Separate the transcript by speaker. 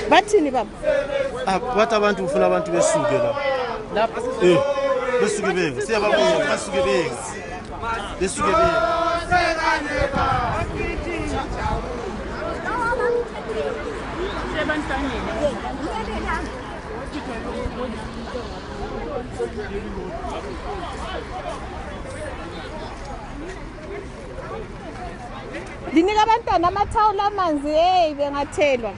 Speaker 1: Bathini baba?
Speaker 2: Bathi abantu ufuna abantu besuke la.
Speaker 1: Lapha
Speaker 2: besuke benga. Siyababonga basuke benga. Besuke benga.
Speaker 1: Dinika abantwana amathawula amanzi bengathelwa.